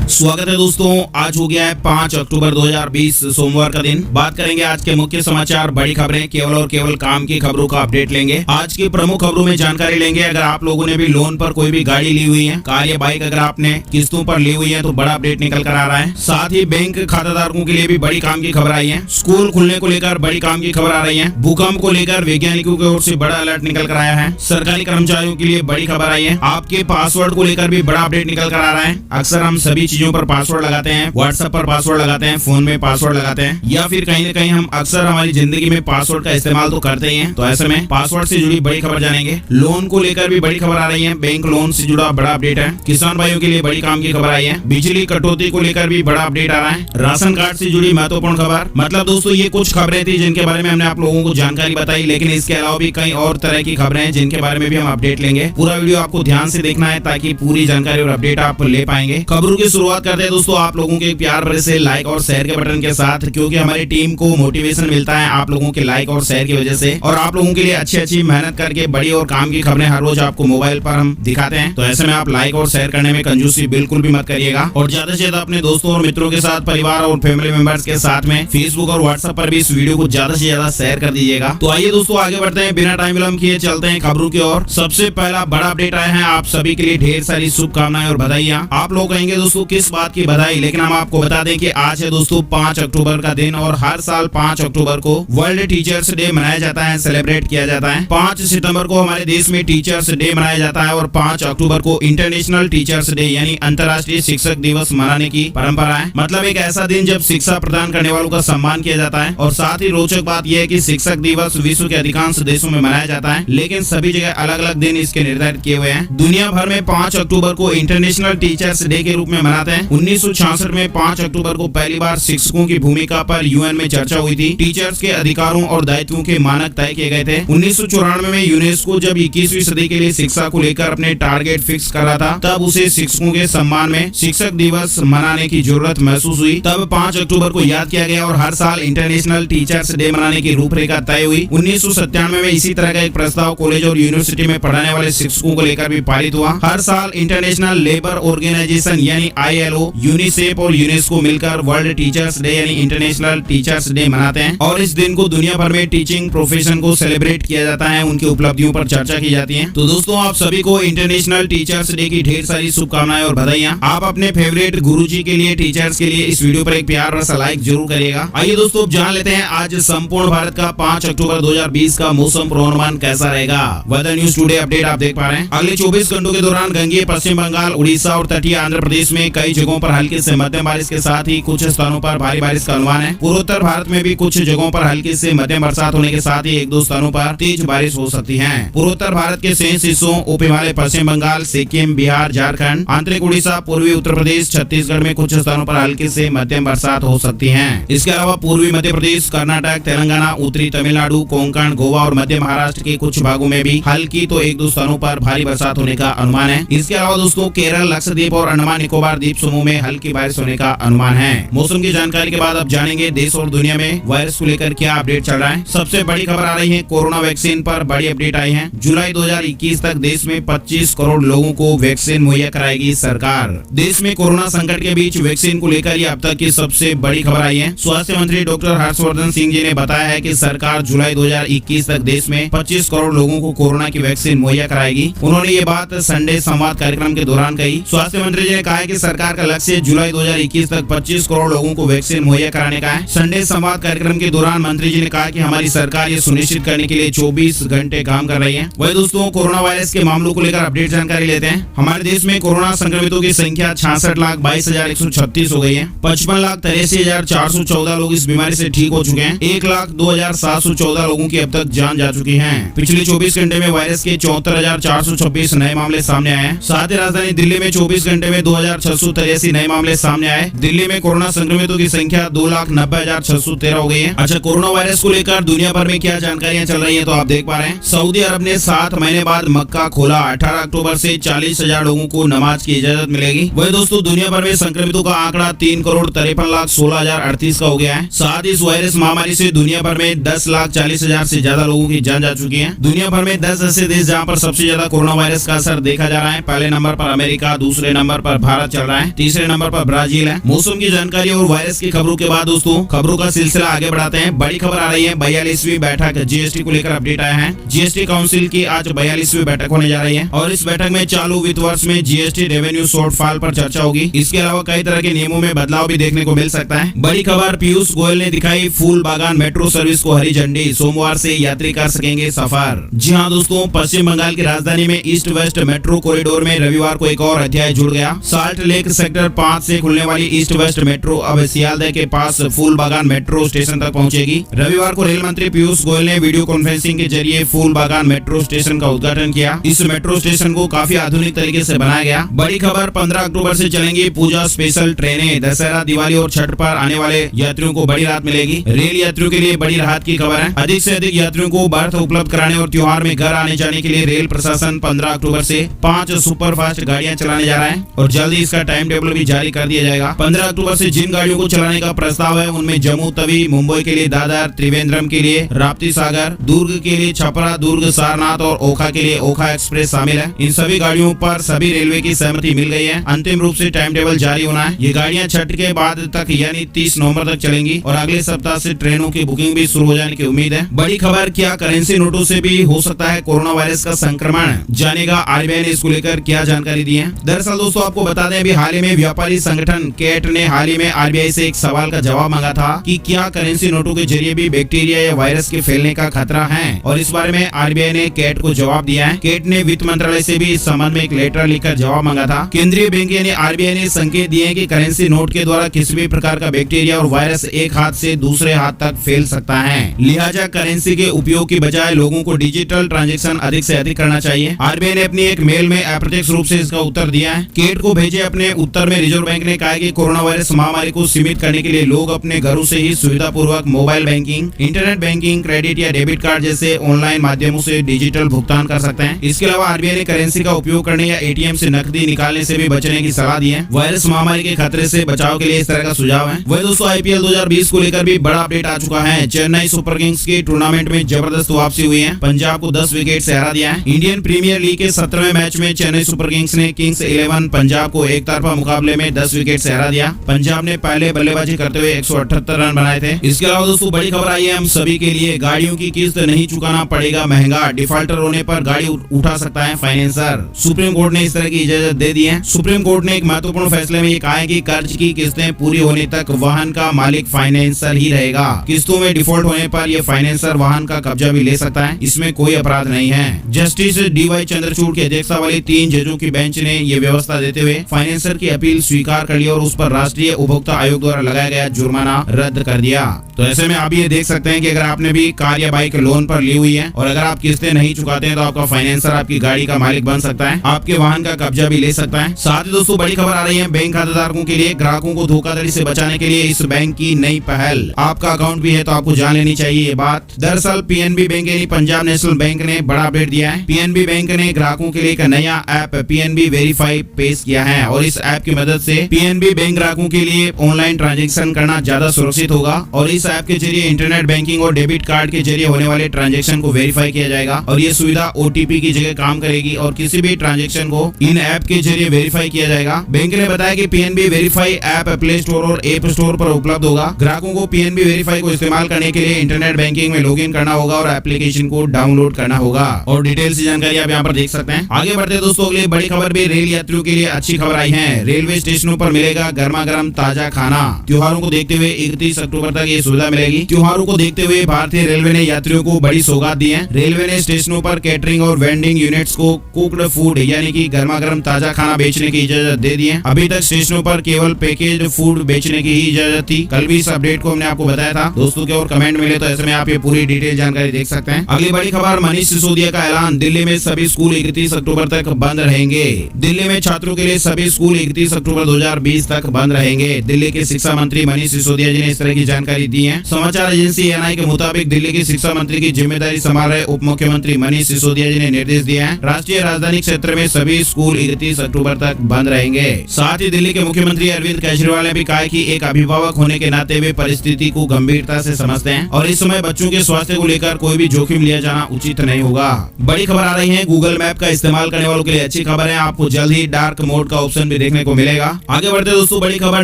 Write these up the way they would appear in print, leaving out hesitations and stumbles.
स्वागत है दोस्तों। आज हो गया है 5 अक्टूबर 2020 सोमवार का दिन। बात करेंगे आज के मुख्य समाचार, बड़ी खबरें, केवल और केवल काम की खबरों का अपडेट लेंगे। आज की प्रमुख खबरों में जानकारी लेंगे। अगर आप लोगों ने भी लोन पर कोई भी गाड़ी ली हुई है, कार या बाइक अगर आपने किस्तों पर ली हुई है तो बड़ा अपडेट निकल कर आ रहा है। साथ ही बैंक खाताधारकों के लिए भी बड़ी काम की खबर आई है। स्कूल खुलने को लेकर बड़ी काम की खबर आ रही है। भूकंप को लेकर वैज्ञानिकों की ओर से बड़ा अलर्ट निकल कर आया है। सरकारी कर्मचारियों के लिए बड़ी खबर आई है। आपके पासवर्ड को लेकर भी बड़ा अपडेट निकल कर आ रहा है। अक्सर हम सभी चीजों पर पासवर्ड लगाते हैं, व्हाट्सएप पर पासवर्ड लगाते हैं, फोन में पासवर्ड लगाते हैं, या फिर कहीं न कहीं हम अक्सर हमारी जिंदगी में पासवर्ड का इस्तेमाल तो करते ही हैं। तो ऐसे में पासवर्ड से जुड़ी बड़ी खबर जानेंगे। लोन को लेकर भी बड़ी खबर आ रही है। बैंक लोन से जुड़ा बड़ा अपडेट है। किसान भाइयों के लिए बड़ी काम की खबर आई है। बिजली कटौती को लेकर भी बड़ा अपडेट आ रहा है। राशन कार्ड से जुड़ी महत्वपूर्ण खबर। मतलब दोस्तों ये कुछ खबरें थी जिनके बारे में हमने आप लोगों को जानकारी बताई, लेकिन इसके अलावा भी कई और तरह की खबरें हैं जिनके बारे में भी हम अपडेट लेंगे। पूरा वीडियो आपको ध्यान से देखना है ताकि पूरी जानकारी और अपडेट आप ले पाएंगे। खबरों की शुरुआत करते हैं दोस्तों आप लोगों के प्यार भरे से लाइक और शेयर के बटन के साथ, क्योंकि हमारी टीम को मोटिवेशन मिलता है आप लोगों के लाइक और शेयर की वजह से, और आप लोगों के लिए अच्छी मेहनत करके बड़ी और काम की खबरें हर रोज आपको मोबाइल पर हम दिखाते हैं। तो ऐसे में आप लाइक और शेयर करने में कंजूसी बिल्कुल भी मत करिएगा, और ज्यादा से ज्यादा अपने दोस्तों और मित्रों के साथ, परिवार और फैमिली मेंबर्स के साथ में फेसबुक और व्हाट्सएप पर भी इस वीडियो को ज्यादा से ज्यादा शेयर कर दीजिएगा। तो आइए दोस्तों आगे बढ़ते हैं, बिना टाइम विलंब किए चलते हैं खबरों की ओर। सबसे पहला बड़ा अपडेट आया है। आप सभी के लिए ढेर सारी शुभकामनाएं और बधाइयां। आप लोग कहेंगे दोस्तों किस बात की बधाई, लेकिन हम आपको बता दें कि आज है दोस्तों 5 अक्टूबर का दिन, और हर साल 5 अक्टूबर को वर्ल्ड टीचर्स डे मनाया जाता है, सेलिब्रेट किया जाता है। 5 सितंबर को हमारे देश में टीचर्स डे मनाया जाता है, और 5 अक्टूबर को इंटरनेशनल टीचर्स डे यानी अंतर्राष्ट्रीय शिक्षक दिवस मनाने की परंपरा है। मतलब एक ऐसा दिन जब शिक्षा प्रदान करने वालों का सम्मान किया जाता है। और साथ ही रोचक बात यह है कि शिक्षक दिवस विश्व के अधिकांश देशों में मनाया जाता है, लेकिन सभी जगह अलग अलग दिन इसके निर्धारित किए हुए हैं। दुनिया भर में 5 अक्टूबर को इंटरनेशनल टीचर्स डे के रूप में मनाते हैं। 1966 में 5 अक्टूबर को पहली बार शिक्षकों की भूमिका पर यूएन में चर्चा हुई थी। टीचर्स के अधिकारों और दायित्वों के मानक तय किए गए थे। 1994 में यूनेस्को जब 21वीं सदी के लिए शिक्षा को लेकर अपने टारगेट फिक्स कर रहा था, तब उसे शिक्षकों के सम्मान में शिक्षक दिवस मनाने की जरूरत महसूस हुई। तब 5 अक्टूबर को याद किया गया और हर साल इंटरनेशनल टीचर्स डे मनाने की रूपरेखा तय हुई। 1997 में इसी तरह का एक प्रस्ताव कॉलेज और यूनिवर्सिटी में पढ़ाने वाले शिक्षकों को लेकर भी पारित हुआ। हर साल इंटरनेशनल लेबर ऑर्गेनाइजेशन यानी ILO, यूनिसेफ और यूनेस्को मिलकर वर्ल्ड टीचर्स डे यानी इंटरनेशनल टीचर्स डे मनाते हैं, और इस दिन को दुनिया भर में टीचिंग प्रोफेशन को सेलिब्रेट किया जाता है, उनकी उपलब्धियों पर चर्चा की जाती है। तो दोस्तों आप सभी को इंटरनेशनल टीचर्स डे की ढेर सारी शुभकामनाएं और बधाइयां। आप अपने फेवरेट गुरुजी के लिए, टीचर्स के लिए इस वीडियो पर एक प्यार सा लाइक जरूर करिएगा। आइए दोस्तों जान लेते हैं आज संपूर्ण भारत का 5 अक्टूबर 2020 का मौसम पूर्वानुमान कैसा रहेगा। वेदर न्यूज टुडे अपडेट आप देख पा रहे हैं। अगले 24 घंटों के दौरान गंगेय पश्चिम बंगाल, उड़ीसा और तटीय आंध्र प्रदेश में कई जगहों पर हल्की से मध्यम बारिश के साथ ही कुछ स्थानों पर भारी बारिश का अनुमान है। पूर्वोत्तर भारत में भी कुछ जगहों पर हल्की से मध्यम बरसात होने के साथ ही 1-2 स्थानों पर तेज बारिश हो सकती है। पूर्वोत्तर भारत के शेष हिस्सों, उप हिमालय, पश्चिम बंगाल, सिक्किम, बिहार, झारखंड, आंतरिक उड़ीसा, पूर्वी उत्तर प्रदेश, छत्तीसगढ़ में कुछ स्थानों पर हल्की से मध्यम बरसात हो सकती है। इसके अलावा पूर्वी मध्य प्रदेश, कर्नाटक, तेलंगाना, उत्तरी तमिलनाडु, कोंकण, गोवा और मध्य महाराष्ट्र के कुछ भागों में भी हल्की तो 1-2 स्थानों पर भारी बरसात होने का अनुमान है। इसके अलावा दोस्तों केरल, लक्षद्वीप और अंडमान निकोबार द्वीप समूह में हल्की बारिश होने का अनुमान है। मौसम की जानकारी के बाद अब जानेंगे देश और दुनिया में वायरस को लेकर क्या अपडेट चल रहा है। सबसे बड़ी खबर आ रही है, कोरोना वैक्सीन पर बड़ी अपडेट आई है। जुलाई 2021 तक देश में 25 करोड़ लोगों को वैक्सीन मुहैया कराएगी सरकार। देश में कोरोना संकट के बीच वैक्सीन को लेकर ये अब तक की सबसे बड़ी खबर आई है। स्वास्थ्य मंत्री डॉक्टर हर्षवर्धन सिंह जी ने बताया है कि सरकार जुलाई 2021 तक देश में 25 करोड़ लोगों को कोरोना की वैक्सीन मुहैया कराएगी। उन्होंने ये बात संडे संवाद कार्यक्रम के दौरान कही। स्वास्थ्य मंत्री जी ने कहा है कि सरकार का लक्ष्य जुलाई 2021 तक 25 करोड़ लोगों को वैक्सीन मुहैया कराने का है। संडे संवाद कार्यक्रम के दौरान मंत्री जी ने कहा कि हमारी सरकार ये सुनिश्चित करने के लिए 24 घंटे काम कर रही है। वही दोस्तों कोरोना वायरस के मामलों को लेकर अपडेट जानकारी लेते हैं। हमारे देश में कोरोना संक्रमितों की संख्या 66,22,136 हो गई है। 55,83,414 लोग इस बीमारी से ठीक हो चुके हैं। 1,02,714 लोगों की अब तक जान जा चुकी है। पिछले 24 घंटे में वायरस के 74,426 नए मामले सामने आए हैं। साथ ही राजधानी दिल्ली में 24 घंटे में 2,683 नए मामले सामने आए। दिल्ली में कोरोना संक्रमितों की संख्या 2,90,613 हो गई है। अच्छा, कोरोना वायरस को लेकर दुनिया भर में क्या जानकारियां चल रही हैं तो आप देख पा रहे हैं। सऊदी अरब ने 7 महीने बाद मक्का खोला। 18 अक्टूबर से 40,000 लोगों को नमाज की इजाजत मिलेगी। वही दोस्तों दुनिया भर में संक्रमितों का आंकड़ा 3,53,16,038 का हो गया है। साथ ही इस वायरस महामारी से दुनिया भर में 10,40,000 से ज्यादा लोगों की जान जा चुकी है। दुनिया भर में 10 ऐसे देश जहाँ पर सबसे ज्यादा कोरोना वायरस का असर देखा जा रहा है। पहले नंबर पर अमेरिका, दूसरे नंबर पर भारत चल रहा रहा है। तीसरे नंबर पर ब्राजील है। मौसम की जानकारी और वायरस की खबरों के बाद दोस्तों खबरों का सिलसिला आगे बढ़ाते हैं। बड़ी खबर आ रही है, 42वीं बैठक जीएसटी को लेकर अपडेट आया है। जीएसटी काउंसिल की आज 42वीं बैठक होने जा रही है और इस बैठक में चालू वित्त वर्ष में जीएसटी रेवेन्यू शॉर्टफॉल पर चर्चा होगी। इसके अलावा कई तरह के नियमों में बदलाव भी देखने को मिल सकता है। बड़ी खबर, पीयूष गोयल ने दिखाई फूल बागान मेट्रो सर्विस को हरी झंडी, सोमवार से यात्री कर सकेंगे सफर। जी हाँ दोस्तों, पश्चिम बंगाल की राजधानी में ईस्ट वेस्ट मेट्रो कॉरिडोर में रविवार को एक और अध्याय जुड़ गया। साल्ट लेक सेक्टर 5 से खुलने वाली ईस्ट वेस्ट मेट्रो अब सियालदह के पास फूल बागान मेट्रो स्टेशन तक पहुंचेगी। रविवार को रेल मंत्री पीयूष गोयल ने वीडियो कॉन्फ्रेंसिंग के जरिए फूल बागान मेट्रो स्टेशन का उद्घाटन किया। इस मेट्रो स्टेशन को काफी आधुनिक तरीके से बनाया गया। बड़ी खबर, 15 अक्टूबर से चलेंगी पूजा स्पेशल ट्रेनें। दशहरा, दिवाली और छठ पर आने वाले यात्रियों को बड़ी राहत मिलेगी। रेल यात्रियों के लिए बड़ी राहत की खबर है। अधिक से अधिक यात्रियों को बर्थ उपलब्ध कराने और त्योहार में घर आने जाने के लिए रेल प्रशासन 15 अक्टूबर से 5 सुपरफास्ट गाड़ियां चलाने जा रहा है और जल्दी इसका टाइम टेबल भी जारी कर दिया जाएगा। 15 अक्टूबर से जिन गाड़ियों को चलाने का प्रस्ताव है उनमें जम्मू तवी, मुंबई के लिए दादर, त्रिवेंद्रम के लिए राप्ती सागर, दुर्ग के लिए छपरा, दुर्ग सारनाथ और ओखा के लिए ओखा एक्सप्रेस शामिल है। इन सभी गाड़ियों पर सभी रेलवे की सहमति मिल गई है। अंतिम रूप से टाइम टेबल जारी होना है। ये गाड़ियां छठ के बाद तक यानी 30 नवंबर तक चलेंगी और अगले सप्ताह से ट्रेनों की बुकिंग भी शुरू हो जाने की उम्मीद है। बड़ी खबर, क्या करेंसी नोटों से भी हो सकता है कोरोना वायरस का संक्रमण? जानेगा आरबीआई ने इसको लेकर क्या जानकारी दी है। दरअसल दोस्तों आपको बता दें, अभी हाल ही में व्यापारी संगठन कैट ने हाल ही में आरबीआई से एक सवाल का जवाब मांगा था कि क्या करेंसी नोटों के जरिए भी बैक्टीरिया या वायरस के फैलने का खतरा है, और इस बारे में आरबीआई ने कैट को जवाब दिया है। कैट ने वित्त मंत्रालय से भी इस संबंध में एक लेटर लिखकर जवाब मांगा था। केंद्रीय बैंक यानी आरबीआई ने संकेत दिए कि करेंसी नोट के द्वारा किसी भी प्रकार का बैक्टीरिया और वायरस एक हाथ से दूसरे हाथ तक फैल सकता है। लिहाजा करेंसी के उपयोग की बजाय लोगों को डिजिटल ट्रांजैक्शन अधिक से अधिक करना चाहिए। आरबीआई ने अपनी एक मेल में अप्रत्यक्ष रूप से इसका उत्तर दिया है। कैट को भेजे अपने उत्तर में रिजर्व बैंक ने कहा है कि कोरोना वायरस महामारी को सीमित करने के लिए लोग अपने घरों से ही सुविधा पूर्वक mobile banking, internet banking, credit या डेबिट कार्ड जैसे ऑनलाइन माध्यमों से डिजिटल भुगतान कर सकते हैं। इसके अलावा आरबीआई ने करेंसी का उपयोग करने या एटीएम से नकदी निकालने से भी बचने की सलाह दी है। वायरस महामारी के खतरे से बचाव के लिए इस तरह का सुझाव है। वही दोस्तों आईपीएल 2020 को लेकर भी बड़ा अपडेट आ चुका है। चेन्नई सुपर किंग्स की टूर्नामेंट में जबरदस्त वापसी हुई है। पंजाब को 10 विकेट से हरा दिया है। इंडियन प्रीमियर लीग के 17वें मैच में चेन्नई सुपर किंग्स ने किंग्स 11 पंजाब को एक तरफा मुकाबले में 10 विकेट से हरा दिया। पंजाब ने पहले बल्लेबाजी करते हुए 178 रन बनाए थे। इसके अलावा दोस्तों बड़ी खबर आई है हम सभी के लिए, गाड़ियों की किस्त नहीं चुकाना पड़ेगा महंगा, डिफॉल्टर होने पर गाड़ी उठा सकता है फाइनेंसर। सुप्रीम कोर्ट ने इस तरह की इजाजत दे दी है। सुप्रीम कोर्ट ने एक महत्वपूर्ण फैसले में ये कहा है कि कर्ज की किस्तें पूरी होने तक वाहन का मालिक फाइनेंसर ही रहेगा। किस्तों में डिफॉल्ट होने पर यह फाइनेंसर वाहन का कब्जा भी ले सकता है। इसमें कोई अपराध नहीं है। जस्टिस डीवाई चंद्रचूड़ की अध्यक्षता वाली 3 जजों की बेंच ने ये व्यवस्था देते हुए फाइनेंसर की अपील स्वीकार कर ली और उस पर राष्ट्रीय उपभोक्ता आयोग द्वारा लगाया गया जुर्माना रद्द कर दिया। तो ऐसे में आप ये देख सकते हैं कि अगर आपने भी कार या बाइक लोन पर ली हुई है और अगर आप किस्तें नहीं चुकाते हैं तो आपका फाइनेंसर आपकी गाड़ी का मालिक बन सकता है, आपके वाहन का कब्जा भी ले सकता है। साथ ही दोस्तों बड़ी खबर आ रही है बैंक खाताधारकों के लिए, ग्राहकों को धोखाधड़ी से बचाने के लिए इस बैंक की नई पहल। आपका अकाउंट भी है तो आपको जान लेनी चाहिए ये बात। दरअसल पीएनबी बैंक यानी पंजाब नेशनल बैंक ने बड़ा अपडेट दिया है। पीएनबी बैंक ने ग्राहकों के लिए एक नया ऐप पीएनबी वेरीफाई पेश किया है और इस ऐप की मदद से पीएनबी बैंक ग्राहकों के लिए ऑनलाइन ट्रांजैक्शन करना ज्यादा सुरक्षित होगा और इस ऐप के जरिए इंटरनेट बैंकिंग और डेबिट कार्ड के जरिए होने वाले ट्रांजैक्शन को वेरीफाई किया जाएगा और ये सुविधा ओटीपी की जगह काम करेगी और किसी भी ट्रांजैक्शन को इन ऐप के जरिए वेरीफाई किया जाएगा। बैंक ने बताया कि PNB verify app play store और ऐप स्टोर पर उपलब्ध होगा। ग्राहकों को पीएनबी वेरीफाई को इस्तेमाल करने के लिए इंटरनेट बैंकिंग में लॉगिन करना होगा और एप्लीकेशन को डाउनलोड करना होगा और डिटेल की जानकारी आप यहाँ पर देख सकते हैं। आगे बढ़ते दोस्तों अगली बड़ी खबर भी रेल यात्रियों के लिए अच्छी खबर आई है। रेलवे स्टेशनों पर मिलेगा गर्मा गर्म ताजा खाना। त्योहारों को देखते हुए 31 अक्टूबर तक ये सुविधा मिलेगी। त्योहारों को देखते हुए भारतीय रेलवे ने यात्रियों को बड़ी सौगात दी है। रेलवे ने स्टेशनों पर कैटरिंग और वेंडिंग यूनिट्स को कुक्ड फूड यानी कि गर्मा गर्म ताजा खाना बेचने की इजाजत दे दी है। अभी तक स्टेशनों पर केवल पैकेज फूड बेचने की ही इजाजत थी। कल भी इस अपडेट को हमने आपको बताया था। दोस्तों के और कमेंट मिले तो ऐसे में आप ये पूरी डिटेल जानकारी देख सकते हैं। अगली बड़ी खबर, मनीष सिसोदिया का ऐलान, दिल्ली में सभी स्कूल 31 अक्टूबर तक बंद रहेंगे। दिल्ली में छात्रों के लिए सभी स्कूल 31 अक्टूबर 2020 तक बंद रहेंगे। दिल्ली के शिक्षा मंत्री मनीष सिसोदिया जी ने इस तरह की जानकारी दी है। समाचार एजेंसी एएनआई के मुताबिक दिल्ली के शिक्षा मंत्री की जिम्मेदारी संभाल रहे उप मुख्यमंत्री मनीष सिसोदिया जी ने निर्देश दिया है। राष्ट्रीय राजधानी क्षेत्र में सभी स्कूल 31 अक्टूबर तक बंद रहेंगे। साथ ही दिल्ली के मुख्यमंत्री अरविंद केजरीवाल ने भी कहा कि एक अभिभावक होने के नाते वे परिस्थिति को गंभीरता से समझते हैं और इस समय बच्चों के स्वास्थ्य को लेकर कोई भी जोखिम लिया जाना उचित नहीं होगा। बड़ी खबर आ रही है, गूगल मैप का इस्तेमाल करने वालों के लिए अच्छी खबर है। आपको जल्द ही डार्क मोड का ऑप्शन भी देखने को मिलेगा। आगे बढ़ते दोस्तों, बड़ी खबर,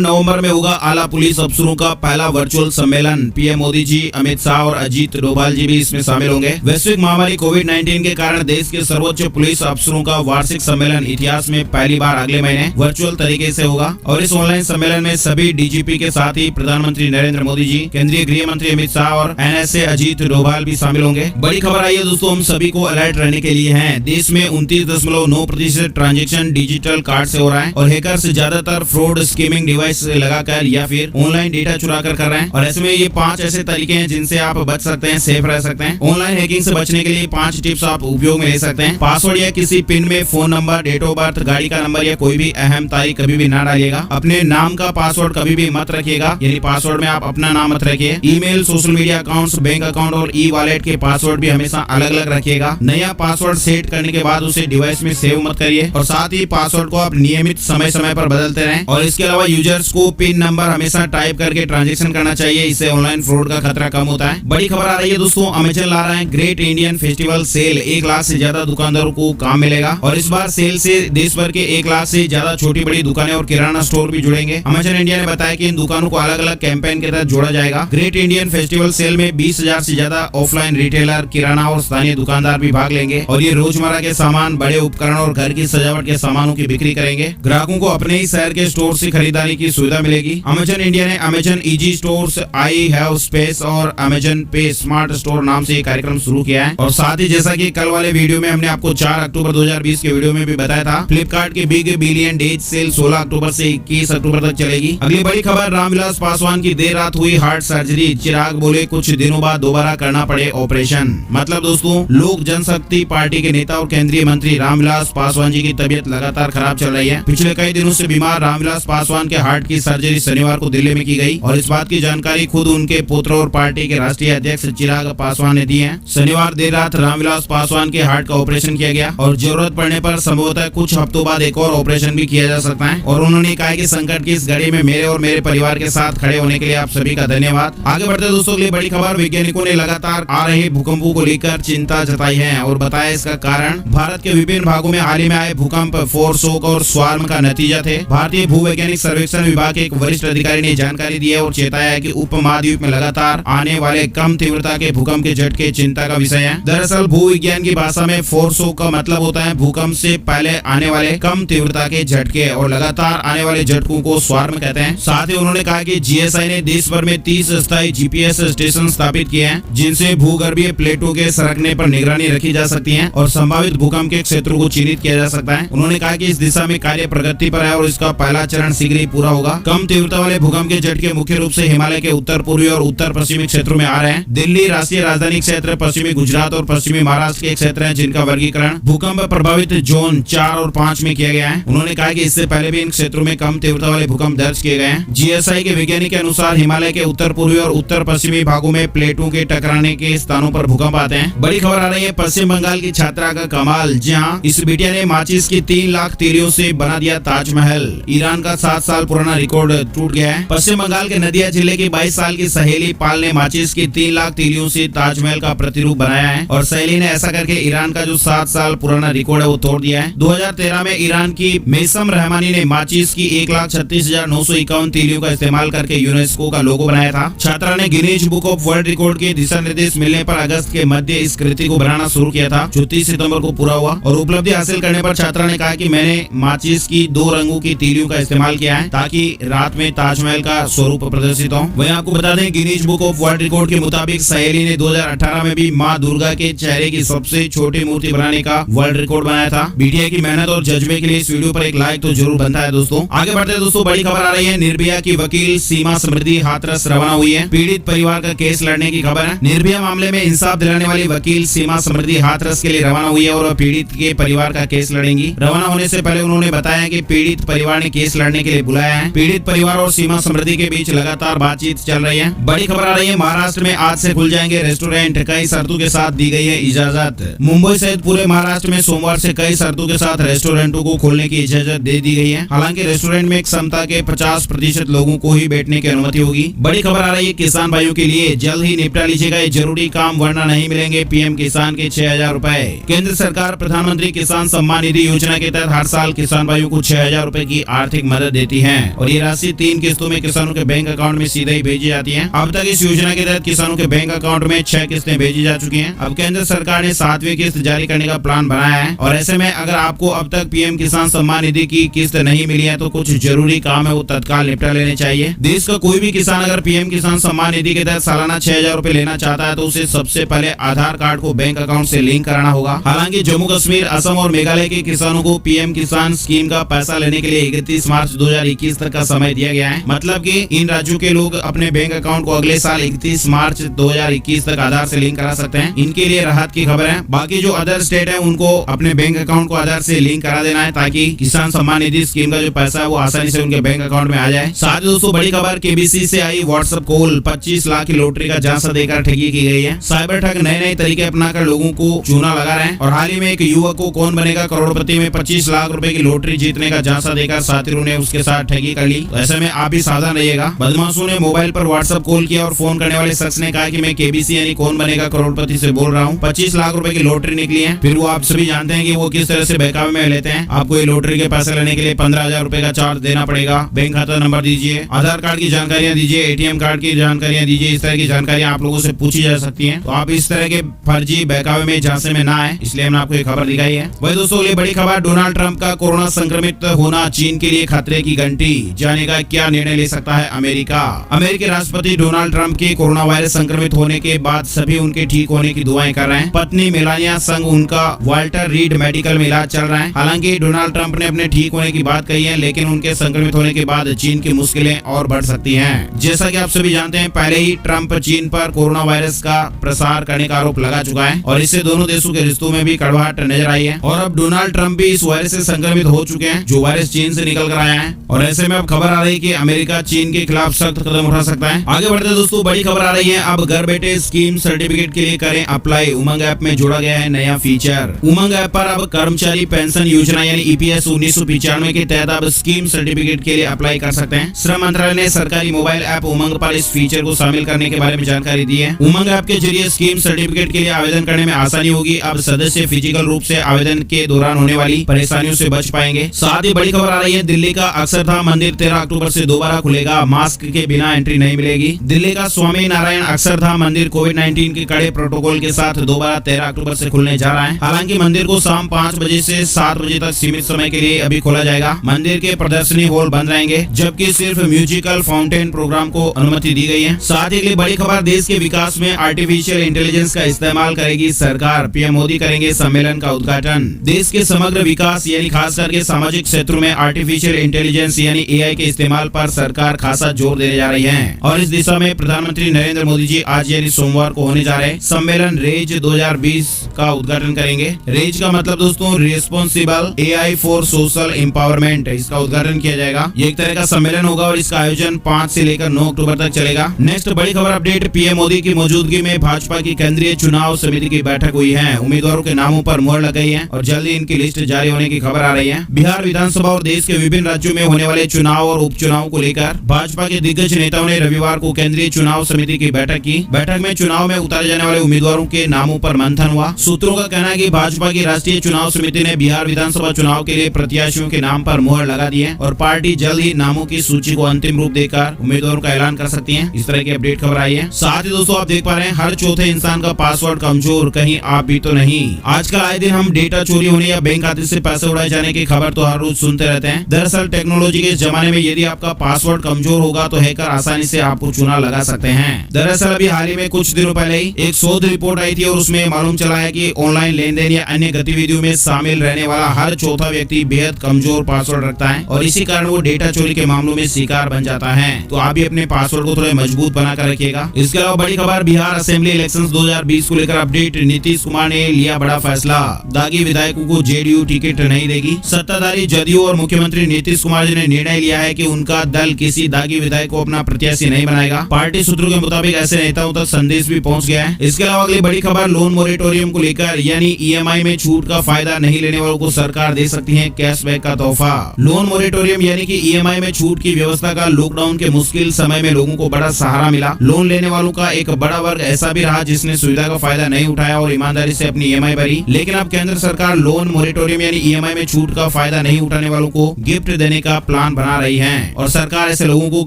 नवंबर में होगा आला पुलिस अफसरों का पहला वर्चुअल सम्मेलन। पीएम मोदी जी, अमित शाह और अजीत डोभाल जी भी इसमें शामिल होंगे। वैश्विक महामारी कोविड-19 के कारण देश के सर्वोच्च पुलिस अफसरों का वार्षिक सम्मेलन इतिहास में पहली बार अगले महीने वर्चुअल तरीके से होगा और इस ऑनलाइन सम्मेलन में सभी डीजीपी के साथ ही प्रधानमंत्री नरेंद्र मोदी जी, केंद्रीय गृह मंत्री अमित शाह और एनएसए अजीत डोभाल भी शामिल होंगे। बड़ी खबर आई है दोस्तों, हम सभी को अलर्ट रहने के लिए है। देश में 29.9% ट्रांजेक्शन डिजिटल कार्ड से हो रहा है और हैकर्स ज्यादातर फ्रॉड स्कीमिंग डिवाइस लगाकर या फिर ऑनलाइन डेटा चुरा कर रहे हैं। और ऐसे में ये 5 ऐसे तरीके हैं जिनसे आप बच सकते हैं, सेफ रह सकते हैं। ऑनलाइन हैकिंग से बचने के लिए 5 टिप्स आप उपयोग में ले सकते हैं। पासवर्ड या किसी पिन में phone number, date of birth, गाड़ी का नंबर या कोई भी अहम तारीख कभी भी ना डालिएगा। अपने नाम का पासवर्ड कभी भी मत रखिएगा, यानी पासवर्ड में आप अपना नाम मत रखिए। Email, social media accounts, bank account और ई वॉलेट के पासवर्ड भी हमेशा अलग अलग रखिएगा। नया पासवर्ड सेट करने के बाद उसे डिवाइस में सेव मत करिए और साथ ही पासवर्ड को आप नियमित समय समय पर बदलते रहें। और इसके अलावा यूजर्स को पिन नंबर हमेशा टाइप करके ट्रांजेक्शन करना चाहिए, इससे ऑनलाइन फ्रॉड का खतरा कम होता है। बड़ी खबर आ रही है दोस्तों, अमेजन ला रहा है great Indian festival sale. 1 lakh से ज्यादा दुकानदारों को काम मिलेगा और इस बार सेल से देश भर के 1 लाख से ज्यादा छोटी बड़ी दुकानें और किराना स्टोर भी जुड़ेंगे। अमेजन इंडिया ने बताया कि इन दुकानों को अलग अलग कैंपेन के तहत जोड़ा जाएगा। ग्रेट इंडियन फेस्टिवल सेल में 20,000 से ज्यादा ऑफलाइन रिटेलर, किराना और स्थानीय दुकानदार भी भाग लेंगे और ये रोजमर्रा के सामान, बड़े उपकरण और घर की सजावट के सामानों की बिक्री करेंगे। ग्राहकों को अपने ही शहर के स्टोर से खरीदारी की सुविधा मिलेगी। अमेजन इंडिया ने Amazon easy stores, I have space और अमेजन पे स्मार्ट स्टोर नाम से ये कार्यक्रम शुरू किया है। और साथ ही जैसा कि कल वाले वीडियो में हमने आपको 4 अक्टूबर 2020 के वीडियो में भी बताया था, फ्लिपकार्ट की बिग बिलियन डेज सेल 16 अक्टूबर से 21 अक्टूबर तक चलेगी। अगली बड़ी खबर, रामविलास पासवान की देर रात हुई हार्ट सर्जरी। चिराग बोले कुछ दिनों बाद दोबारा करना पड़े ऑपरेशन। मतलब दोस्तों, लोक जनशक्ति पार्टी के नेता और केंद्रीय मंत्री रामविलास पासवान जी की तबीयत लगातार खराब चल रही है। पिछले कई दिनों से बीमार रामविलास पासवान के हार्ट की सर्जरी शनिवार को दिल्ली में की गई और इस बात की जानकारी खुद उनके पुत्र और पार्टी के राष्ट्रीय अध्यक्ष चिराग पासवान ने दी है। शनिवार देर रात रामविलास पासवान के हार्ट का ऑपरेशन किया गया और जरूरत पड़ने पर संभवतः कुछ हफ्तों बाद एक और ऑपरेशन भी किया जा सकता है। और उन्होंने कहा कि संकट की इस घड़ी में मेरे और मेरे परिवार के साथ खड़े होने के लिए आप सभी का धन्यवाद। आगे बढ़ते दोस्तों, अगली बड़ी खबर, वैज्ञानिकों ने लगातार आ रहे भूकंपों को लेकर चिंता जताई है और बताया इसका कारण भारत के विभिन्न भागों में हाल ही में आए भूकंप फोरशोक और स्वार्म का नतीजा थे। भारतीय भूवैज्ञानिक सर्वेक्षण विभाग के एक वरिष्ठ अधिकारी ने जानकारी दी है और चेताया है कि उपमहाद्वीप में लगातार आने वाले कम तीव्रता के भूकंप के झटके चिंता का विषय है। दरअसल भूविज्ञान की भाषा में फोरशोक का मतलब होता है भूकंप से पहले आने वाले कम तीव्रता के झटके और लगातार आने वाले झटकों को स्वार्म कहते हैं। साथ ही उन्होंने कहा कि जीएसआई ने देश भर में 30 अस्थायी जीपीएस स्टेशन स्थापित किए हैं जिनसे भूगर्भीय प्लेटों के सरकने पर निगरानी रखी जा सकती है और संभावित भूकंप के क्षेत्रों को चिन्हित किया जा सकता है। उन्होंने कहा कि इस दिशा में कार्य प्रगति पर है और इसका पहला चरण शीघ्र ही पूरा होगा। कम तीव्रता वाले भूकंप के झटके मुख्य रूप से हिमालय के उत्तर पूर्वी और उत्तर पश्चिमी क्षेत्रों में आ रहे हैं। दिल्ली, राष्ट्रीय राजधानी क्षेत्र, पश्चिमी गुजरात और पश्चिमी महाराष्ट्र के क्षेत्र हैं जिनका वर्गीकरण भूकंप प्रभावित जोन 4 और 5 में किया गया है। उन्होंने कहा कि इससे पहले भी इन क्षेत्रों में कम तीव्रता वाले भूकंप दर्ज किए गए हैं। जीएसआई के वैज्ञानिक के अनुसार हिमालय के उत्तर पूर्वी और उत्तर पश्चिमी भागों में प्लेटों के टकराने के स्थानों पर भूकंप आते हैं। बड़ी खबर आ रही है, पश्चिम बंगाल की छात्रा का कमाल। जहां इस बिटिया ने माचिस की 3 लाख तीलियों से बना दिया ताजमहल। ईरान का 7 साल पुराना रिकॉर्ड टूट गया है। पश्चिम बंगाल के नदिया जिले की 22 साल की सहेली पाल ने माचिस की 3 लाख तीलियों से ताजमहल का प्रतिरूप बनाया है और सहेली ने ऐसा करके ईरान का जो 7 साल पुराना रिकॉर्ड है वो तोड़ दिया है। 2013 में ईरान की मेसम रहमानी ने माचिस की 1,36,951 तीलियों का इस्तेमाल करके यूनेस्को का लोगो बनाया था। छात्रा ने Guinness book of world record के दिशा निर्देश मिलने पर अगस्त के मध्य इस कृति को बनाना शुरू किया था जो 30 सितंबर को पूरा हुआ और उपलब्धि हासिल करने पर छात्रा ने कहा कि मैंने माचिस की 2 रंगों की तीलियों का इस्तेमाल किया है ताकि रात में ताजमहल का स्वरूप प्रदर्शित हो। वहीं आपको बता दें, Guinness book of world record के मुताबिक सहेली ने 2018 में भी माँ दुर्गा के चेहरे की सबसे छोटी मूर्ति बनाने का वर्ल्ड रिकॉर्ड बनाया था। बीटीआई की मेहनत और जज्बे के लिए इस वीडियो पर एक लाइक तो जरूर बनता है दोस्तों। आगे बढ़ते हैं दोस्तों, बड़ी खबर आ रही है, निर्भया की वकील सीमा समृद्धि हाथरस रवाना हुई है। पीड़ित परिवार का केस लड़ने की खबर है। निर्भया मामले में इंसाफ दिलाने वाली वकील सीमा समृद्धि हाथरस के लिए रवाना हुई है और पीड़ित के परिवार का केस लड़ेंगी। रवाना होने से पहले उन्होंने बताया कि पीड़ित परिवार ने केस लड़ने के लिए बुलाया है। पीड़ित परिवार और सीमा समृद्धि के बीच लगातार बातचीत चल रही है। बड़ी खबर आ रही है, महाराष्ट्र में आज से खुल जाएंगे रेस्टोरेंट, कई शर्तों के साथ दी गई है इजाजत। मुंबई सहित पूरे महाराष्ट्र में सोमवार से कई शर्तों के साथ रेस्टोरेंटों को खोलने की इजाजत दे दी गई है। हालांकि रेस्टोरेंट में क्षमता के 50% लोगों को ही बैठने की अनुमति होगी। बड़ी खबर आ रही है, किसान भाइयों के लिए जल्द ही निपटा लीजिएगा ये जरूरी काम वरना नहीं मिलेंगे पीएम किसान के 6,000 रुपए। केंद्र सरकार प्रधानमंत्री किसान सम्मान निधि योजना के तहत हर साल किसान भाइयों को 6,000 रूपए की आर्थिक मदद देती है और ये राशि 3 किस्तों में किसानों के बैंक अकाउंट में सीधे ही भेजी जाती है। अब तक इस योजना के तहत किसानों के बैंक अकाउंट में 6 किस्तें भेजी जा चुकी हैं। अब केंद्र सरकार ने 7वीं किस्त जारी करने का प्लान बनाया है और ऐसे में अगर आपको अब तक पीएम किसान सम्मान निधि की किस्त नहीं मिली है तो कुछ जरूरी काम है वो तत्काल निपटा लेने चाहिए। देश का कोई भी किसान अगर पीएम किसान सम्मान निधि के तहत सालाना 6,000 रूपए लेना चाहता है तो उसे सबसे पहले आधार कार्ड को बैंक अकाउंट से लिंक कराना होगा। हालांकि जम्मू कश्मीर, असम और मेघालय के किसानों को पीएम किसान स्कीम का पैसा लेने के लिए 31 मार्च 2021 तक का समय दिया गया है। मतलब कि इन राज्यों के लोग अपने बैंक अकाउंट को अगले साल 31 मार्च 2021 तक आधार से लिंक करा सकते हैं। इनके लिए राहत की खबर है। बाकी जो अदर स्टेट है उनको अपने बैंक अकाउंट को आधार से लिंक करा देना है ताकि किसान सम्मान निधि स्कीम का जो पैसा है वो आसानी से उनके बैंक अकाउंट में आ जाए। साथ ही दोस्तों बड़ी खबर, केबीसी से आई व्हाट्सएप कॉल, 25 लाख की लॉटरी का झांसा देकर ठगी की गई है। साइबर ठग नए नए तरीके अपनाकर लोगों को चूना लगा रहे हैं और हाल ही में एक युवक को कौन बनेगा करोड़पति में 25 लाख रुपए की लॉटरी जीतने का झांसा देकर साथियों ने उसके साथ ठगी कर ली। तो ऐसे में आप भी सावधान रहिएगा। बदमाशों ने मोबाइल पर व्हाट्सएप कॉल किया और फोन करने वाले शख्स ने कहा कि मैं केबीसी यानी कौन बनेगा करोड़पति से बोल रहा हूँ, 25 लाख रुपए की लॉटरी निकली है। फिर वो आप सभी जानते हैं कि वो किस तरह से बहकावे में लेते हैं। आपको ये लॉटरी के पैसे लेने के लिए 15,000 रूपए का चार्ज देना पड़ेगा। बैंक खाता नंबर दीजिए, आधार कार्ड की जानकारियां दीजिए, एटीएम कार्ड की जानकारियां दीजिए। इस तरह की जानकारियां आप लोगों से पूछी जा सकती हैं। तो आप इस तरह के फर्जी बहकावे में झांसे में ना आए, इसलिए हमने आपको ये खबर दिखाई है। वही दोस्तों ये बड़ी खबर, डोनाल्ड ट्रंप का कोरोना संक्रमित होना चीन के लिए खतरे की घंटी, जानेगा क्या निर्णय ले सकता है अमेरिका। अमेरिकी राष्ट्रपति डोनाल्ड ट्रंप के कोरोना वायरस संक्रमित होने के बाद सभी उनके ठीक होने की दुआएं कर रहे हैं। पत्नी मेलानिया संग उनका वाल्टर रीड मेडिकल में इलाज चल रहा है। हालांकि डोनाल्ड ट्रंप ने अपने ठीक होने की बात कही है, लेकिन उनके संक्रमित होने के बाद चीन की मुश्किलें और बढ़ सकती हैं। जैसा कि आप सभी जानते हैं, पहले ही ट्रंप चीन पर कोरोना वायरस का प्रसार करने का आरोप लगा चुका है और इससे दोनों देशों के रिश्तों में भी कड़वाहट नजर आई है। और अब डोनाल्ड ट्रंप भी इस वायरस से संक्रमित हो चुके हैं, जो वायरस चीन से निकल कर आया है। और ऐसे में अब खबर आ रही है कि अमेरिका चीन के खिलाफ सख्त कदम उठा सकता है। आगे बढ़ते दोस्तों, बड़ी खबर आ रही है, अब घर बैठे स्कीम सर्टिफिकेट के लिए करें अप्लाई। उमंग ऐप में जोड़ा गया है नया फीचर। उमंग ऐप पर अब कर्मचारी पेंशन योजना यानी ईपीएस 1995 के तहत अब स्कीम सर्टिफिकेट के लिए अप्लाई कर सकते हैं। श्रम मंत्रालय ने सरकारी मोबाइल ऐप उमंग पर इस फीचर को शामिल करने के बारे में जानकारी दी है। उमंग ऐप के जरिए स्कीम सर्टिफिकेट के लिए आवेदन करने में आसानी होगी। अब सदस्य फिजिकल रूप से आवेदन के दौरान होने वाली परेशानियों से बच पाएंगे। साथ ही बड़ी खबर आ रही है, दिल्ली का अक्षरधाम मंदिर 13 अक्टूबर से दोबारा खुलेगा। मास्क के बिना एंट्री नहीं मिलेगी। दिल्ली का स्वामी नारायण अक्षरधाम मंदिर कोविड-19 के कड़े प्रोटोकॉल के साथ दोबारा 13 अक्टूबर से खुलने जा रहा है। हालांकि मंदिर को शाम 5 बजे से 7 बजे तक सीमित समय के लिए अभी खोला जाएगा। मंदिर के प्रदर्शनी हॉल बंद रहेंगे, जबकि सिर्फ म्यूजिकल फाउंटेन प्रोग्राम को अनुमति दी गई है। साथ ही अगली बड़ी खबर, देश के विकास में आर्टिफिशियल इंटेलिजेंस का इस्तेमाल करेगी सरकार। पीएम मोदी करेंगे सम्मेलन का उद्घाटन। देश के समग्र विकास यानी खास करके सामाजिक क्षेत्रों में आर्टिफिशियल इंटेलिजेंस यानी एआई के इस्तेमाल पर सरकार खासा जोर देने जा रही है और इस दिशा में प्रधानमंत्री नरेंद्र मोदी जी आज यानी सोमवार को होने जा रहे सम्मेलन रेज 2020 का उद्घाटन करेंगे। रेज का मतलब दोस्तों responsible AI for social empowerment, इसका उद्घाटन किया जाएगा। ये एक तरह का सम्मेलन होगा और इसका आयोजन 5 से लेकर 9 अक्टूबर तक चलेगा। नेक्स्ट बड़ी खबर अपडेट, पीएम मोदी की मौजूदगी में भाजपा की केंद्रीय चुनाव समिति की बैठक हुई है। उम्मीदवारों के नामों पर मुहर लग गई है और जल्द ही इनकी लिस्ट जारी होने की खबर आ रही है। बिहार विधानसभा और देश के विभिन्न राज्यों में होने वाले चुनाव और उपचुनाव को लेकर भाजपा के दिग्गज नेताओं ने रविवार को केंद्रीय चुनाव समिति की बैठक की। बैठक में चुनाव में उतारे जाने वाले उम्मीदवारों के नामों पर मंथन हुआ। सूत्रों का कहना है कि भाजपा की राष्ट्रीय चुनाव समिति ने बिहार विधानसभा चुनाव के लिए प्रत्याशियों के नाम पर मुहर लगा दी है और पार्टी जल्द ही नामों की सूची को अंतिम रूप देकर उम्मीदवारों का ऐलान कर सकती है। इस तरह की अपडेट खबर आई है। साथ ही दोस्तों आप देख पा रहे हैं, हर चौथे इंसान का पासवर्ड कमजोर, कहीं आप भी तो नहीं। आजकल आए दिन हम डेटा चोरी होने या बैंक खाते से पैसे उड़ाए जाने की खबर तो हर रोज सुनते रहते हैं। दरअसल टेक्नोलॉजी के जमाने में यदि आपका पासवर्ड कमजोर होगा तो हैकर आसानी से आपको चूना लगा सकते हैं। दरअसल अभी हाल ही में कुछ दिनों पहले ही एक शोध रिपोर्ट आई थी और उसमें मालूम चला है कि ऑनलाइन लेन देन या अन्य गतिविधियों में शामिल रहने वाला हर चौथा व्यक्ति बेहद कमजोर पासवर्ड रखता है और इसी कारण वो डेटा चोरी के मामलों में शिकार बन जाता है। तो आप भी अपने पासवर्ड को थोड़ा मजबूत बनाकर रखिएगा। इसके अलावा बड़ी खबर, बिहार असेंबली इलेक्शंस 2020 को लेकर अपडेट, नीतीश कुमार ने लिया बड़ा फैसला। दागी विधायकों को जेडीयू टिकट नहीं देगी। सत्ताधारी जदयू और मुख्यमंत्री नीतीश कुमार जी ने निर्णय लिया है कि उनका दल किसी दागी विधायक को अपना प्रत्याशी नहीं बनाएगा। पार्टी सूत्रों के मुताबिक ऐसे नेताओं तक संदेश भी पहुंच गया है। इसके अलावा अगली बड़ी खबर, लोन मोरेटोरियम को लेकर यानी ईएमआई में छूट का फायदा नहीं लेने वालों को सरकार दे सकती है कैशबैक का तोहफा। लोन मोरेटोरियम यानी कि ईएमआई में छूट की व्यवस्था का लॉकडाउन के मुश्किल समय में लोगों को बड़ा सहारा मिला। लोन लेने वालों का एक बड़ा वर्ग ऐसा भी रहा जिसने सुविधा का फायदा नहीं उठाया और ईमानदारी से अपनी ईएमआई भरी। लेकिन अब केंद्र सरकार लोन मोरेटोरियम यानी ईएमआई में छूट का फायदा नहीं उठाने वालों को गिफ्ट देने का प्लान बना रही है और सरकार ऐसे लोगों को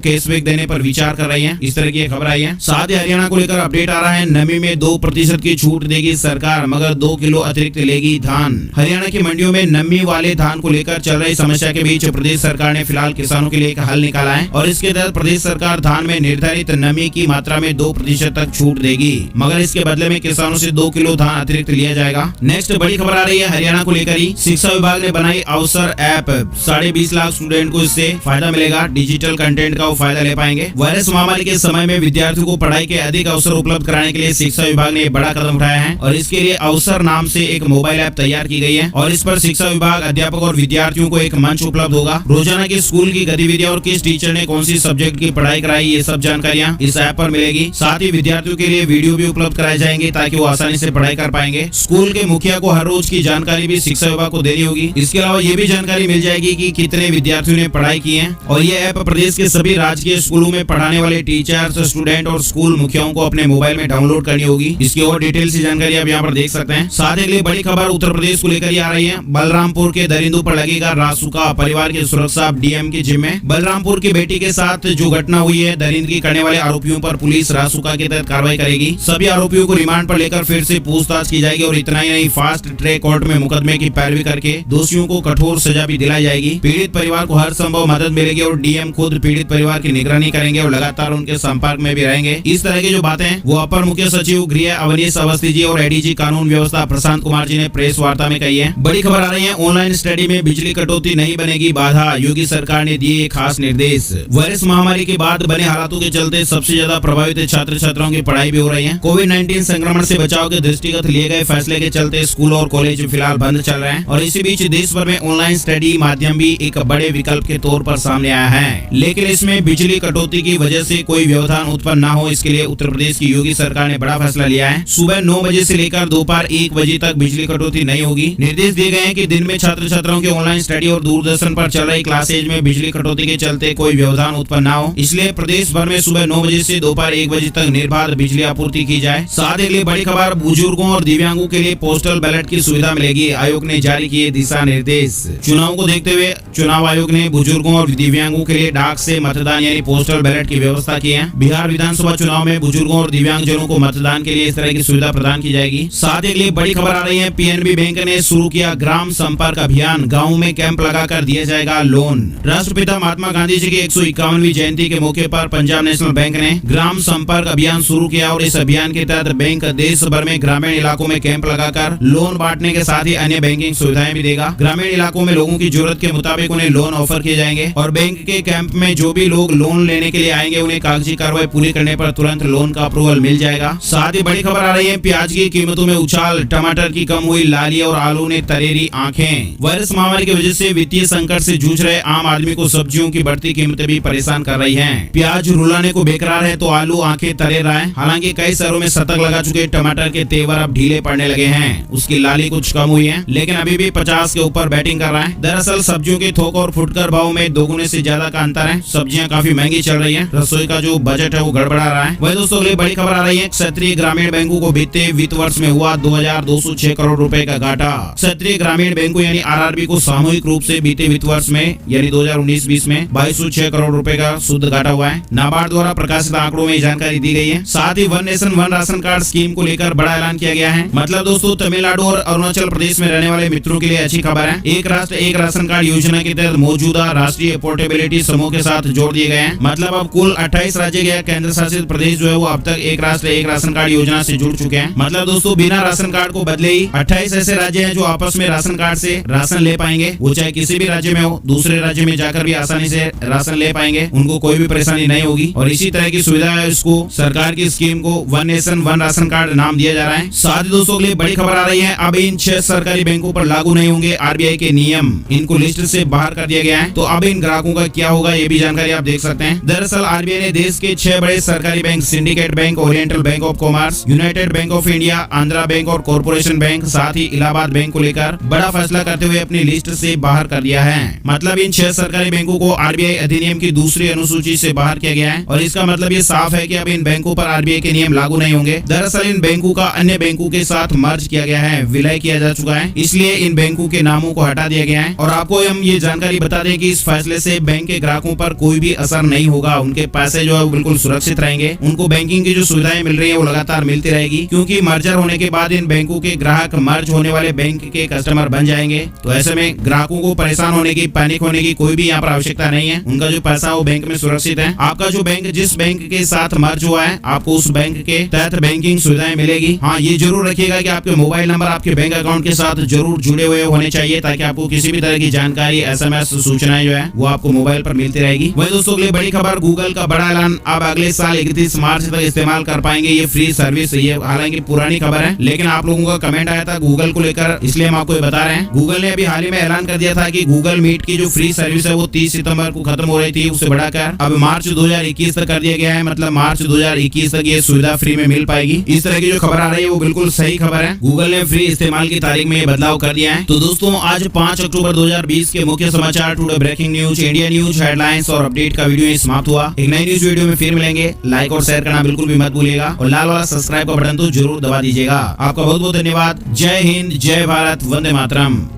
कैशबैक देने पर विचार कर रही है। इस तरह की खबर आई है। साथ ही हरियाणा को लेकर अपडेट आ रहा है। नमी में 2% की छूट देगी सरकार, मगर 2 किलो अतिरिक्त लेगी धान। हरियाणा की मंडियों में नमी वाले धान को लेकर चल रही समस्या के बीच प्रदेश सरकार ने फिलहाल किसानों के लिए एक हल निकाला है और इसके तहत प्रदेश सरकार धान में निर्धारित नमी की मात्रा में 2% तक छूट देगी, मगर इसके बदले में किसानों से 2 किलो धान अतिरिक्त लिया जाएगा। नेक्स्ट बड़ी खबर आ रही है हरियाणा को लेकर ही। शिक्षा विभाग ने बनाई अवसर ऐप, 20.5 लाख स्टूडेंट को इससे फायदा मिलेगा। डिजिटल कंटेंट का वो फायदा ले पाएंगे। वायरस महामारी के समय में विद्यार्थियों को पढ़ाई के अधिक अवसर उपलब्ध कराने के लिए शिक्षा विभाग ने बड़ा कदम उठाया है और इसके लिए अवसर नाम से एक मोबाइल ऐप तैयार की गई है और इस पर शिक्षा विभाग, अध्यापक और विद्यार्थियों को एक मंच उपलब्ध होगा। रोजाना की स्कूल की गतिविधियां और किस टीचर ने कौन सी सब्जेक्ट की पढ़ाई कराई, ये सब जानकारियां इस ऐप पर मिलेगी। साथ ही विद्यार्थियों के लिए वीडियो भी उपलब्ध कराए जाएंगे ताकि वो आसानी से पढ़ाई कर पाएंगे। स्कूल के मुखिया को हर रोज की जानकारी भी शिक्षा विभाग को देनी होगी। इसके अलावा ये भी जानकारी मिल जाएगी कि कितने विद्यार्थियों ने पढ़ाई की है और ये ऐप प्रदेश के सभी राजकीय स्कूलों में पढ़ाने वाले टीचर्स, स्टूडेंट और स्कूल मुखियाओं को अपने मोबाइल में डाउनलोड करनी होगी। इसकी और डिटेल से जानकारी आप यहाँ पर देख सकते हैं। साथ ही बड़ी खबर उत्तर प्रदेश को लेकर आ रही है। बलरामपुर के दरिंदू पर लगेगा रासुका, परिवार की सुरक्षा डीएम के जिम्मे। बलरामपुर की बेटी के साथ जो घटना हुई है, दरिंदगी करने वाले आरोपियों पर पुलिस रासुका के तहत कार्रवाई करेगी। सभी आरोपियों को रिमांड पर लेकर फिर से पूछताछ की जाएगी और इतना ही नहीं, फास्ट ट्रैक कोर्ट में मुकदमे की पैरवी करके दोषियों को कठोर सजा भी दिलाई जाएगी। पीड़ित परिवार को हर संभव मदद मिलेगी और डीएम खुद पीड़ित परिवार की निगरानी करेंगे और लगातार उनके संपर्क में भी रहेंगे। इस तरह की जो बातें वो अपर मुख्य सचिव गृह अवनीश अवस्थी जी और एडीजी कानून व्यवस्था प्रशांत कुमार जी ने प्रेस वार्ता में कही है। बड़ी खबर आ रही है। ऑनलाइन स्टडी में बिजली कटौती नहीं बनेगी बाधा, योगी सरकार ने दिए खास निर्देश। वायरस महामारी के बाद बने हालातों के चलते सबसे ज्यादा प्रभावित छात्र छात्राओं की पढ़ाई भी हो रही है। कोविड-19 संक्रमण से बचाव के दृष्टिगत लिए गए फैसले के चलते स्कूल और कॉलेज फिलहाल बंद चल रहे हैं और इसी बीच देश भर में ऑनलाइन स्टडी माध्यम भी एक बड़े विकल्प के तौर पर सामने आया है। लेकिन इसमें बिजली कटौती की वजह से कोई व्यवधान उत्पन्न न हो, इसके लिए उत्तर प्रदेश की योगी सरकार ने बड़ा फैसला लिया है। सुबह 9 बजे से लेकर दोपहर 1 बजे तक बिजली कटौती नहीं होगी। निर्देश दिए गए हैं कि दिन में छात्र छात्राओं के ऑनलाइन स्टडी और दूरदर्शन पर चल रही क्लासेज में बिजली कटौती के चलते कोई व्यवधान उत्पन्न न हो, इसलिए प्रदेश भर में सुबह 9 बजे से दोपहर 1 बजे तक निर्बाध बिजली आपूर्ति की जाए। साथ ही बड़ी खबर, बुजुर्गों और दिव्यांगों के लिए पोस्टल बैलेट की सुविधा मिलेगी। आयोग ने जारी किए दिशा निर्देश। चुनाव को देखते हुए चुनाव आयोग ने बुजुर्गों और दिव्यांगों के लिए डाक से मतदान यानी पोस्टल बैलेट की व्यवस्था की है। बिहार विधानसभा चुनाव में बुजुर्गों और दिव्यांगजनों को मतदान के लिए इस तरह की सुविधा प्रदान की जाएगी। साथ ही बड़ी खबर आ रही है। पीएनबी बैंक ने शुरू किया ग्राम संपर्क अभियान, गाँव में कैंप लगाकर दिया जाएगा लोन। राष्ट्रपिता महात्मा गांधी जी की 151वीं जयंती के मौके पर पंजाब नेशनल बैंक ने ग्राम संपर्क अभियान शुरू किया और इस अभियान के तहत बैंक देश भर में ग्रामीण इलाकों में कैंप लगाकर लोन बांटने के साथ ही अन्य बैंकिंग सुविधाएं भी देगा। ग्रामीण इलाकों में लोगों की जरूरत के मुताबिक उन्हें लोन ऑफर किए जाएंगे और बैंक के कैंप में जो भी लोग लोन लेने के लिए आएंगे उन्हें कागजी कार्रवाई पूरी करने पर तुरंत लोन का अप्रूवल मिल जाएगा। साथ ही बड़ी खबर आ रही है। प्याज की कीमतों में उछाल, टमाटर की कम हुई लाली और आलू ने तरेरी आंखें। वायरस महामारी की वजह से वित्तीय संकट से जूझ रहे आम आदमी को सब्जियों की बढ़ती कीमतें भी परेशान कर रही हैं। प्याज रुलाने को बेकरार है तो आलू आंखें तरे रहा है। हालांकि कई शहरों में शतक लगा चुके टमाटर के तेवर अब ढीले पड़ने लगे हैं। उसकी लाली कुछ कम हुई है लेकिन अभी भी 50 के ऊपर बैटिंग कर रहा है। दरअसल सब्जियों के थोक और फुटकर भाव में दोगुने से ज्यादा का अंतर है। सब्जियां काफी महंगी चल रही है। रसोई का जो बजट है वो गड़बड़ा रहा है। वही दोस्तों अगली बड़ी खबर आ रही है। क्षेत्रीय ग्रामीण बैंकों को बीते वित्त वर्ष में हुआ 2206 करोड़ रुपए का घाटा। क्षेत्रीय ग्रामीण बैंकों यानी आरआरबी को सामूहिक रूप से बीते वित्त वर्ष में यानी 2019-20 में 2206 करोड़ रुपए का शुद्ध घाटा हुआ है। नाबार्ड द्वारा प्रकाशित आंकड़ों में जानकारी दी गई है। साथ ही one nation one ration card scheme को लेकर बड़ा ऐलान किया गया है। मतलब दोस्तों तमिलनाडु और अरुणाचल प्रदेश में रहने वाले मित्रों के लिए अच्छी खबर है। एक राष्ट्र एक राशन कार्ड योजना के तहत मौजूदा राष्ट्रीय पोर्टेबिलिटी समूह के साथ जोड़ दिए गए हैं। मतलब अब कुल 28 राज्य या केंद्र शासित प्रदेश जो है वो अब तक एक राष्ट्र एक राशन कार्ड योजना से जुड़ चुके हैं। मतलब दोस्तों बिना राशन कार्ड को बदले ही 28 ऐसे राज्य हैं जो आपस में राशन कार्ड से राशन ले पाएंगे। वो चाहे किसी भी राज्य में हो, दूसरे राज्य में जाकर भी आसानी से राशन ले पाएंगे, उनको कोई भी परेशानी नहीं होगी। और इसी तरह की सुविधा है, इसको सरकार की स्कीम को one nation one ration card नाम दिया जा रहा है। साथ ही दोस्तों के लिए बड़ी खबर आ रही है। अब इन 6 सरकारी बैंकों पर लागू नहीं होंगे आरबीआई के नियम, इनको लिस्ट से बाहर कर दिया गया है। तो अब इन ग्राहकों का क्या होगा ये भी जानकारी आप देख सकते हैं। दरअसल आरबीआई ने देश के 6 बड़े सरकारी bank syndicate bank, oriental bank of commerce, United bank of India, Andhra bank और कॉर्पोरेशन बैंक, साथ ही इलाहाबाद बैंक को लेकर बड़ा फैसला करते हुए अपनी लिस्ट से बाहर कर दिया है। मतलब इन 6 सरकारी बैंकों को आरबीआई अधिनियम की दूसरी अनुसूची से बाहर किया गया है और इसका मतलब ये साफ है कि अब इन बैंकों पर आरबीआई के नियम लागू नहीं होंगे। दरअसल इन बैंकों का अन्य बैंकों के साथ मर्ज किया गया है, विलय किया जा चुका है, इसलिए इन बैंकों के नामों को हटा दिया गया है। है। और आपको हम ये जानकारी बता दें कि इस फैसले से बैंक के ग्राहकों पर कोई भी असर नहीं होगा, उनके पैसे जो है बिल्कुल सुरक्षित रहेंगे। उनको बैंकिंग की जो सुविधाएं मिल रही है वो लगातार मिलती रहेगी, क्योंकि मर्जर होने के बाद इन बैंकों के ग्राहक मर्ज होने वाले बैंक के कस्टमर बन जाएंगे। तो ऐसे में ग्राहकों को परेशान होने की, पैनिक होने की कोई भी यहाँ पर आवश्यकता नहीं है। उनका जो पैसा वो बैंक में सुरक्षित है। आपका जो बैंक जिस बैंक के साथ मर्ज हुआ है, आपको उस बैंक के तहत बैंकिंग सुविधाएं मिलेगी। हाँ, ये जरूर रखिएगा कि आपके मोबाइल नंबर आपके बैंक अकाउंट के साथ जरूर जुड़े हुए होने चाहिए, ताकि आपको किसी भी तरह की जानकारी, SMS, सूचनाएं जो है वो आपको मोबाइल पर मिलती रहेगी। वही दोस्तों, अगली बड़ी खबर, गूगल का बड़ा ऐलान, अब अगले साल 31 मार्च तक इस्तेमाल कर पाएंगे ये फ्री सर्विस। ये हालांकि पुरानी खबर है, लेकिन आप लोगों का कमेंट आया था गूगल को लेकर, इसलिए हम आपको बता रहे हैं। गूगल ने अभी हाल ही में ऐलान कर दिया था कि गूगल मीट की जो फ्री सर्विस है वो 30 सितंबर को खत्म हो रही थी, उसे बढ़ाकर अब मार्च 2021 तक कर दिया गया है। मतलब मार्च 2021 तक ये सुविधा फ्री में मिल पाएगी। इस तरह की जो खबर आ रही है वो बिल्कुल सही खबर है। गूगल ने फ्री इस्तेमाल की तारीख में ये बदलाव कर दिया है। तो दोस्तों, आज 5 अक्टूबर 2020 के मुख्य समाचार, today breaking news, India news headlines और अपडेट का वीडियो समाप्त हुआ। एक नई न्यूज वीडियो में फिर मिलेंगे। लाइक और शेयर करना बिल्कुल भी मत भूलिएगा, और लाल वाला सब्सक्राइब का बटन तो जरूर दबा दीजिएगा। आपका बहुत बहुत धन्यवाद। जय हिंद, जय भारत, वंदे मातरम।